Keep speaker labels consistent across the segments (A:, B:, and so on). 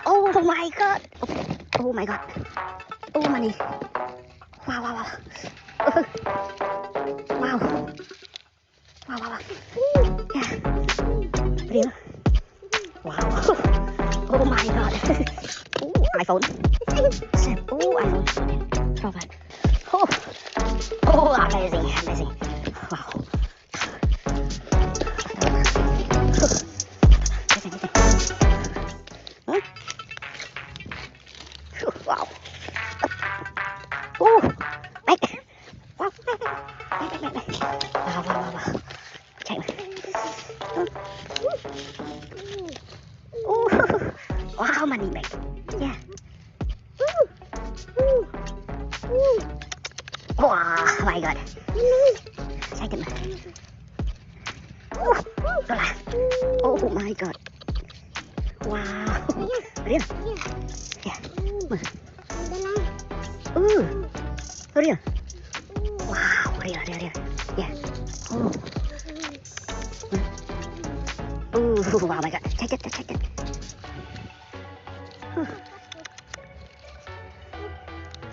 A: Oh my god. Oh my god. Oh money. Wow, wow, wow. Wow. Wow, wow, wow. Yeah. Real. Wow. Oh my god. iPhone. iPhone. Robert. Amazing, amazing. Wow. Wow. Back. Wow. Back. Wow. Chạy mà. Wow, money back. Yeah. Wow, my god. Chạy thật mà. Đó là. Oh my god. Wow. Real. Yeah. Real. Wow, real. Yeah. Wow, my god. Check it.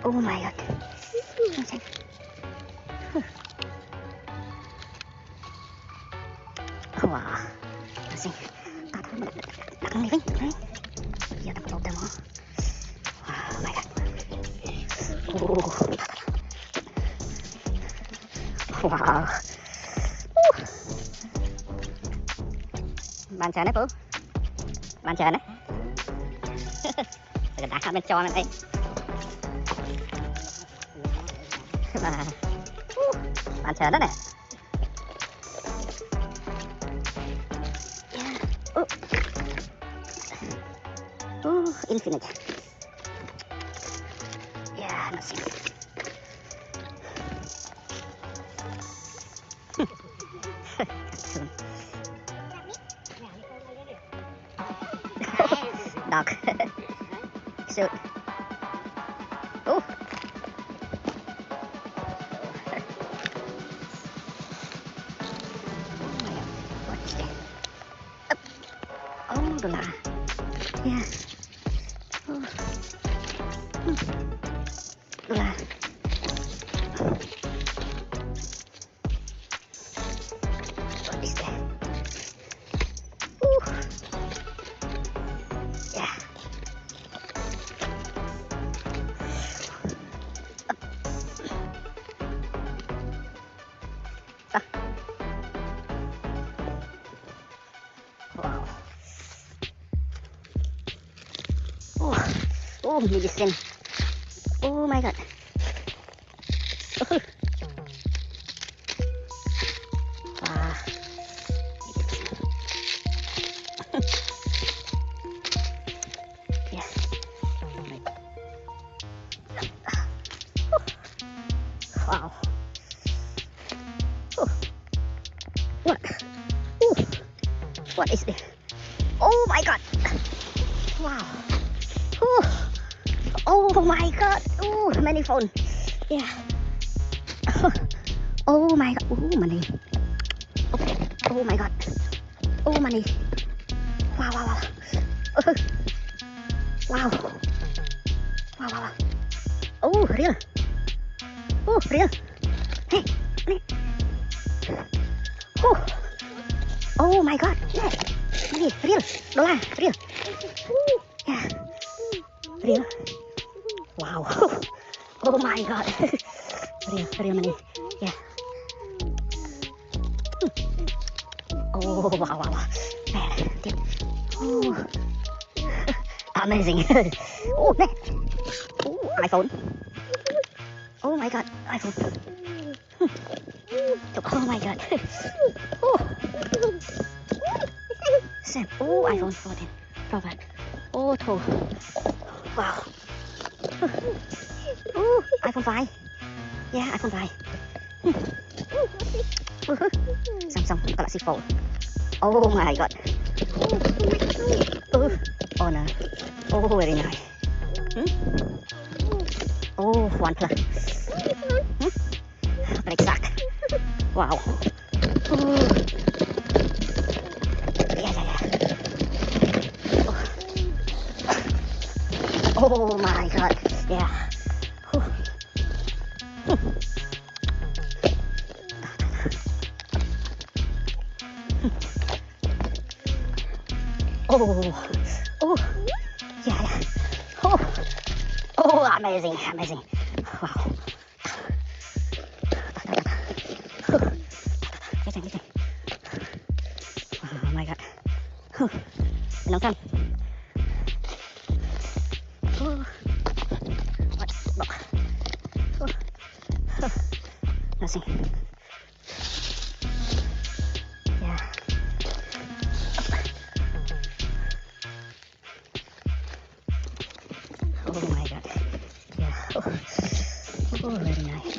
A: Oh my god. Wow. Asing. Đặt này vinh. Giờ ta có tao mà. Wow, my god. Wow. Bạn chờ đấy Phú. Bạn chờ đấy. Người ta bên cho này đây. Bạn chờ đấy này. Infinite. Yeah, nothing. Dog. Shoot. Oh. What's that? Oh, the la. Yeah. La. What is that? Yeah. Wow. Oh, medicine. Oh my god. Wow. Yeah. Wow. What is this? Oh my god. Wow. Oh my god. Many phone. Yeah. Oh my god. Money. Oh my god. Money. Wow. Wow. Real. Real. Hey. Oh my god. Yeah. Money. Real. Dollar. Real. Yeah. Real. Wow. Oh my god. Real money. Yeah. Oh wow. Man. Amazing. Man. iPhone. Oh my god. iPhone. Oh my god. Sam. iPhone 14. Robert. 2. Wow. iPhone 5. Yeah, iPhone 5. Samsung Galaxy Fold. Oh my god. Honor. Very nice. OnePlus. Exact. Wow. Yeah. Oh my god. Yeah. Whew. Oh. Oh. Yeah, yeah. Oh. Oh, amazing, amazing. Wow. Getting, getting. Oh my god. Long time. Oh. What? Oh. Oh. Nothing. Yeah. Oh my god. Yeah. Oh, oh very nice.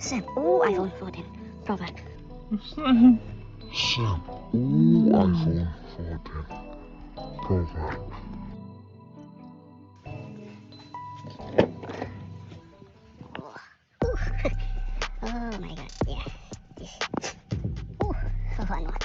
A: Sam. Oh, iPhone 14 Pro Max.
B: Sam. Ooh, iPhone 14 Pro Max.
A: Oh my god, yeah. Ooh, so fun one.